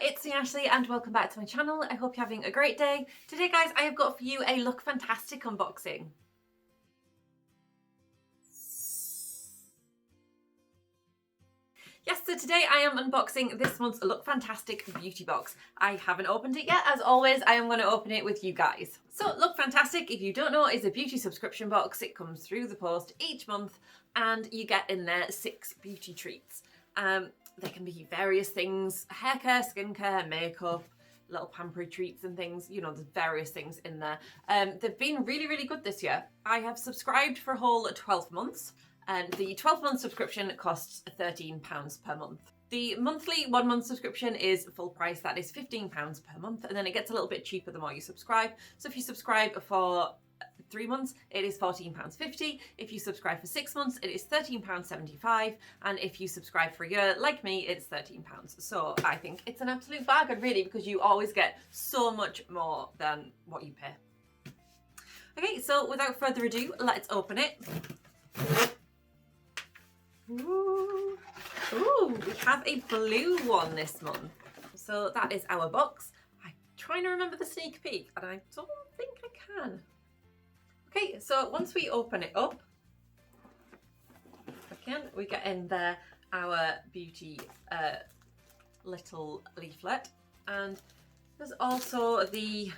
it's me Ashley and welcome back to my channel. I hope you're having a great day. Today guys, I have got for you a LookFantastic unboxing. Yes, so today I am unboxing this month's LookFantastic beauty box. I haven't opened it yet. As always, I am going to open it with you guys. So LookFantastic, if you don't know, is a beauty subscription box. It comes through the post each month and you get in there 6 beauty treats. There can be various things: hair care, skincare, makeup, little pampery treats and things. You know, there's various things in there. They've been really, really good this year. I have subscribed for a whole 12 months. And the 12-month subscription costs £13 per month. The monthly 1-month subscription is full price, that is £15 per month, and then it gets a little bit cheaper the more you subscribe. So if you subscribe for 3 months, it is £14.50. If you subscribe for 6 months, it is £13.75. And if you subscribe for a year, like me, it's £13. So I think it's an absolute bargain, really, because you always get so much more than what you pay. Okay, so without further ado, let's open it. Ooh. Ooh, we have a blue one this month. So that is our box. I'm trying to remember the sneak peek and I don't think I can. Okay, so once we open it up, again, we get in there our beauty little leaflet, and there's also the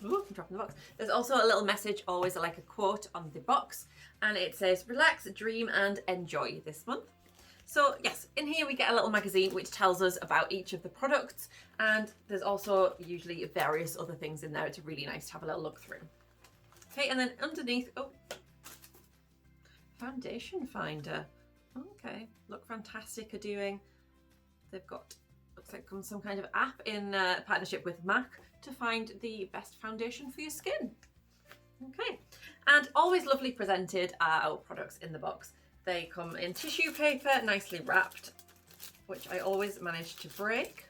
I'm dropping the box. There's also a little message, always like a quote on the box, and it says relax, dream and enjoy this month. So yes, in here we get a little magazine which tells us about each of the products, and there's also usually various other things in there. It's really nice to have a little look through. Okay, and then underneath, oh, foundation finder. Okay, LookFantastic are doing, they've got, looks like some kind of app in partnership with MAC to find the best foundation for your skin. Okay, and always lovely presented are our products in the box. They come in tissue paper, nicely wrapped, which I always manage to break.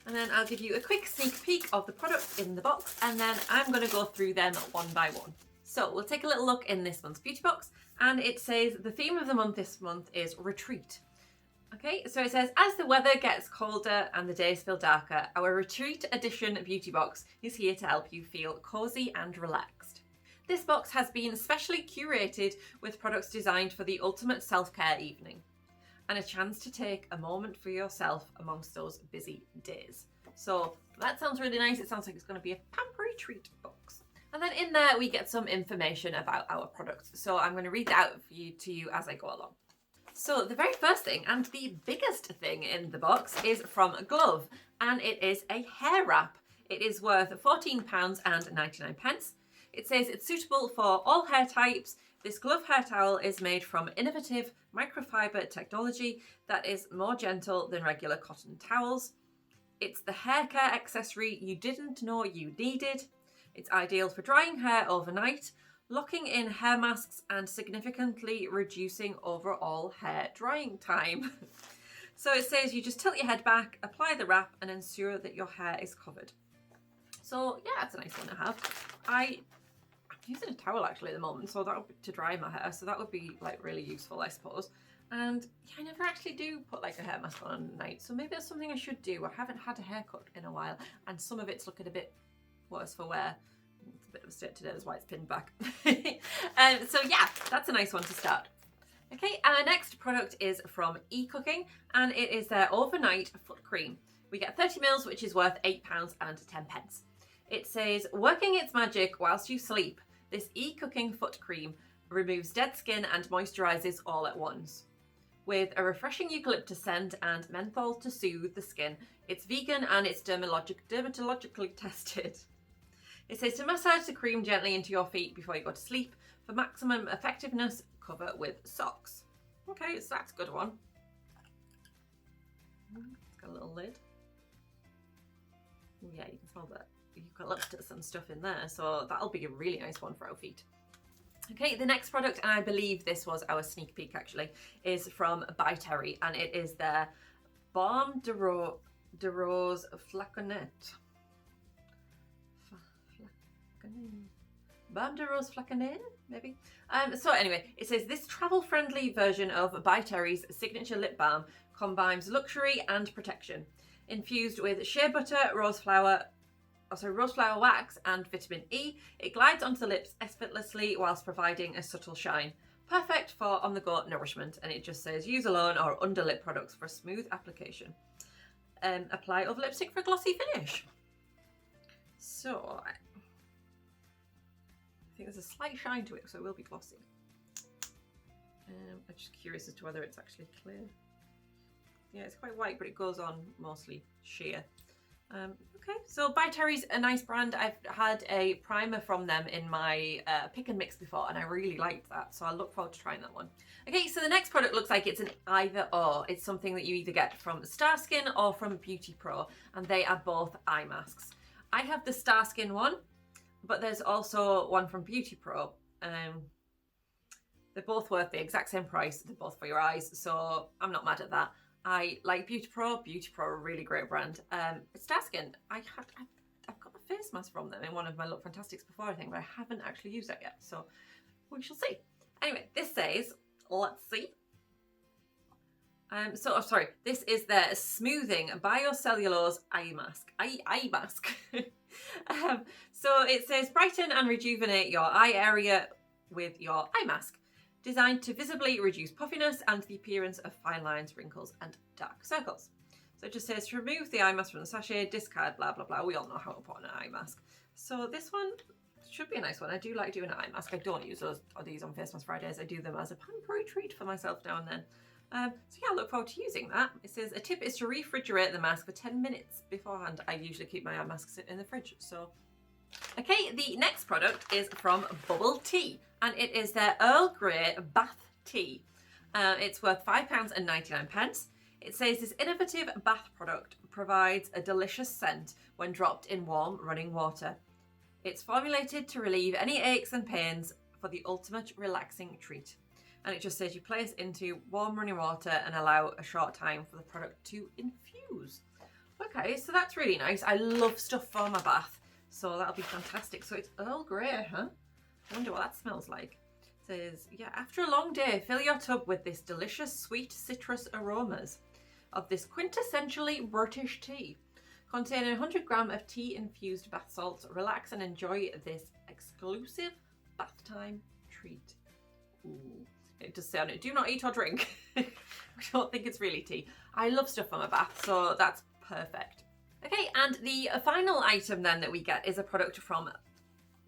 And then I'll give you a quick sneak peek of the products in the box, and then I'm going to go through them one by one. So we'll take a little look in this month's beauty box, and it says the theme of the month this month is retreat. Okay, so it says, as the weather gets colder and the days feel darker, our retreat edition beauty box is here to help you feel cozy and relaxed. This box has been specially curated with products designed for the ultimate self-care evening and a chance to take a moment for yourself amongst those busy days. So that sounds really nice. It sounds like it's going to be a pampery treat box. And then in there we get some information about our products. So I'm going to read that out to you as I go along. So the very first thing and the biggest thing in the box is from Glove, and it is a hair wrap. It is worth £14.99. It says it's suitable for all hair types. This Glove hair towel is made from innovative microfiber technology that is more gentle than regular cotton towels. It's the hair care accessory you didn't know you needed. It's ideal for drying hair overnight, locking in hair masks and significantly reducing overall hair drying time. So it says you just tilt your head back, apply the wrap and ensure that your hair is covered. So yeah, it's a nice one to have. I'm using a towel actually at the moment, so that would be to dry my hair, so that would be like really useful, I suppose. And yeah, I never actually do put like a hair mask on at night, so maybe that's something I should do. I haven't had a haircut in a while and some of it's looking a bit worse for wear. It's a bit of a state today, that's why it's pinned back. So yeah, that's a nice one to start. Okay, our next product is from eCooking, and it is their overnight foot cream. We get 30ml, which is worth £8.10. It says, working its magic whilst you sleep, this eCooking foot cream removes dead skin and moisturizes all at once. With a refreshing eucalyptus scent and menthol to soothe the skin, it's vegan and it's dermatologically tested. It says to massage the cream gently into your feet before you go to sleep. For maximum effectiveness, cover with socks. Okay, so that's a good one. It's got a little lid. Yeah, you can smell that eucalyptus and stuff in there, so that'll be a really nice one for our feet. Okay, the next product, and I believe this was our sneak peek actually, is from By Terry, and it is their Balm de Rose Flaconnette. Bande de Rose Flaconnaire, maybe. So anyway, it says this travel-friendly version of By Terry's signature lip balm combines luxury and protection. Infused with shea butter, rose flower wax and vitamin E, it glides onto the lips effortlessly whilst providing a subtle shine. Perfect for on-the-go nourishment, and it just says use alone or under lip products for a smooth application. Apply over lipstick for a glossy finish. So I think there's a slight shine to it, so it will be glossy. I'm just curious as to whether it's actually clear. Yeah, it's quite white, but it goes on mostly sheer. Okay, so By Terry's a nice brand. I've had a primer from them in my pick and mix before, and I really liked that, so I look forward to trying that one. Okay, so the next product looks like it's an either or. It's something that you either get from Starskin or from Beauty Pro, and they are both eye masks. I have the Starskin one, but there's also one from Beauty Pro. They're both worth the exact same price. They're both for your eyes, so I'm not mad at that. I like Beauty Pro. Beauty Pro are a really great brand. Starskin, I've got a face mask from them in one of my LookFantastics before, I think, but I haven't actually used that yet, so we shall see. Anyway, this says, let's see. This is their smoothing biocellulose eye mask. Eye mask. So it says brighten and rejuvenate your eye area with your eye mask. Designed to visibly reduce puffiness and the appearance of fine lines, wrinkles and dark circles. So it just says to remove the eye mask from the sachet, discard, blah, blah, blah. We all know how to put on an eye mask. So this one should be a nice one. I do like doing an eye mask. I don't use these on Face Mask Fridays. I do them as a pampery treat for myself now and then. So yeah, I look forward to using that. It says a tip is to refrigerate the mask for 10 minutes beforehand. I usually keep my eye masks in the fridge, so. Okay, the next product is from Bubble Tea, and it is their Earl Grey Bath Tea. It's worth £5.99. It says this innovative bath product provides a delicious scent when dropped in warm running water. It's formulated to relieve any aches and pains for the ultimate relaxing treat. And it just says you place into warm running water and allow a short time for the product to infuse. Okay, so that's really nice. I love stuff for my bath, so that'll be fantastic. So it's Earl Grey, huh? I wonder what that smells like. It says, yeah, after a long day, fill your tub with this delicious sweet citrus aromas of this quintessentially British tea. Containing 100 grams of tea-infused bath salts, relax and enjoy this exclusive bath time treat. Ooh. It does say on it, do not eat or drink. I don't think it's really tea. I love stuff for my bath, so that's perfect. Okay, and the final item then that we get is a product from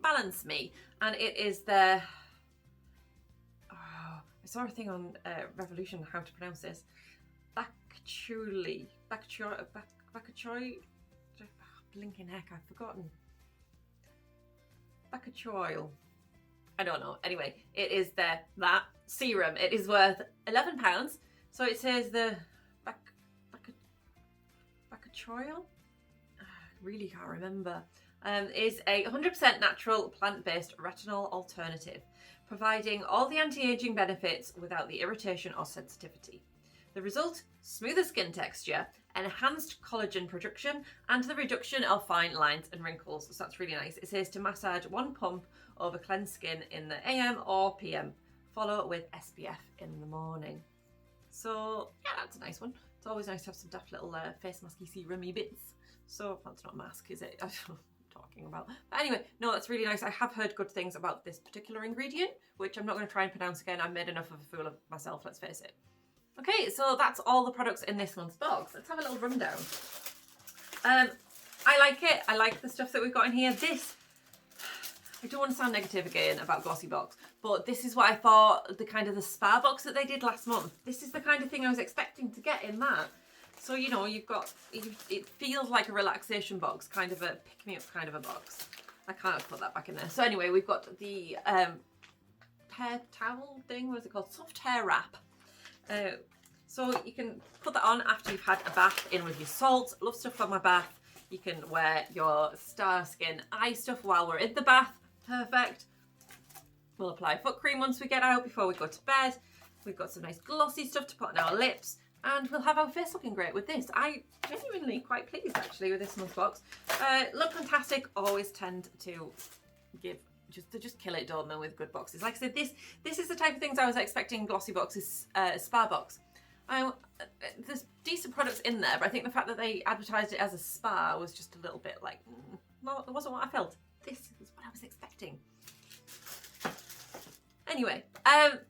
Balance Me, and it is their, I saw a thing on Revolution how to pronounce this, Bakachoi, blinking heck, I've forgotten. Bakachoi. I don't know. Anyway, it is that serum. It is worth £11. So it says the Bakachoi. Really can't remember. Is a 100% natural plant-based retinol alternative, providing all the anti-aging benefits without the irritation or sensitivity. The result: smoother skin texture, enhanced collagen production, and the reduction of fine lines and wrinkles. So that's really nice. It says to massage one pump over cleansed skin in the AM or PM. Follow with SPF in the morning. So yeah, that's a nice one. It's always nice to have some daft little face masky serum-y bits. So that's not a mask, is it? I don't know what I'm talking about. But anyway, no, that's really nice. I have heard good things about this particular ingredient, which I'm not going to try and pronounce again. I've made enough of a fool of myself, let's face it. Okay, so that's all the products in this month's box. Let's have a little rundown. I like it. I like the stuff that we've got in here. This, I don't want to sound negative again about Glossy Box, but this is what I thought the kind of the spa box that they did last month. This is the kind of thing I was expecting to get in that. So, you know, you've got, it feels like a relaxation box, kind of a pick-me-up kind of a box. I can't put that back in there. So anyway, we've got the hair towel thing, what is it called? Soft hair wrap. So you can put that on after you've had a bath in with your salts. Love stuff for my bath. You can wear your Starskin eye stuff while we're in the bath. Perfect. We'll apply foot cream once we get out before we go to bed. We've got some nice glossy stuff to put on our lips. And we'll have our face looking great with this. I'm genuinely quite pleased actually with this month's box. LookFantastic always tend to give they just kill it, don't they, with good boxes. Like I said, this is the type of things I was expecting glossy boxes, spa box. There's decent products in there, but I think the fact that they advertised it as a spa was just a little bit like, no, it wasn't what I felt. This is what I was expecting. Anyway,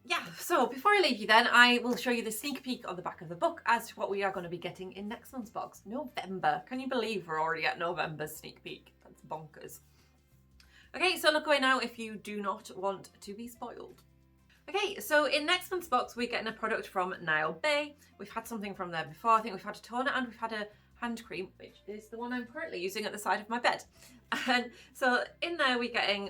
yeah, so before I leave you then, I will show you the sneak peek on the back of the book as to what we are going to be getting in next month's box. November. Can you believe we're already at November's sneak peek? That's bonkers. Okay, so look away now if you do not want to be spoiled. Okay, so in next month's box, we're getting a product from Niall Bay. We've had something from there before. I think we've had a toner and we've had a hand cream, which is the one I'm currently using at the side of my bed. And so in there we're getting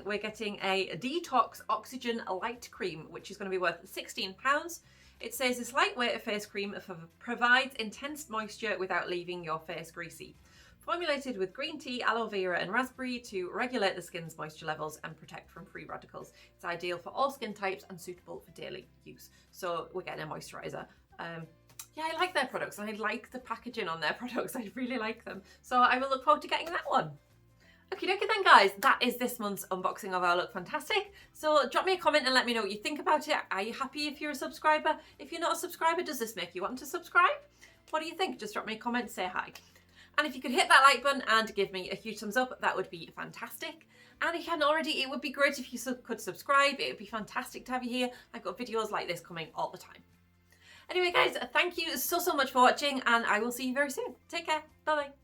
a detox oxygen light cream, which is going to be worth £16. It says this lightweight face cream provides intense moisture without leaving your face greasy. Formulated with green tea, aloe vera and raspberry to regulate the skin's moisture levels and protect from free radicals. It's ideal for all skin types and suitable for daily use. So we're getting a moisturiser. Yeah, I like their products and I like the packaging on their products. I really like them. So I will look forward to getting that one. Okie dokie then guys, that is this month's unboxing of our LookFantastic. So drop me a comment and let me know what you think about it. Are you happy if you're a subscriber? If you're not a subscriber, does this make you want to subscribe? What do you think? Just drop me a comment, say hi. And if you could hit that like button and give me a huge thumbs up, that would be fantastic. And if you hadn't already, it would be great if you could subscribe. It would be fantastic to have you here. I've got videos like this coming all the time. Anyway guys, thank you so much for watching and I will see you very soon. Take care. Bye bye.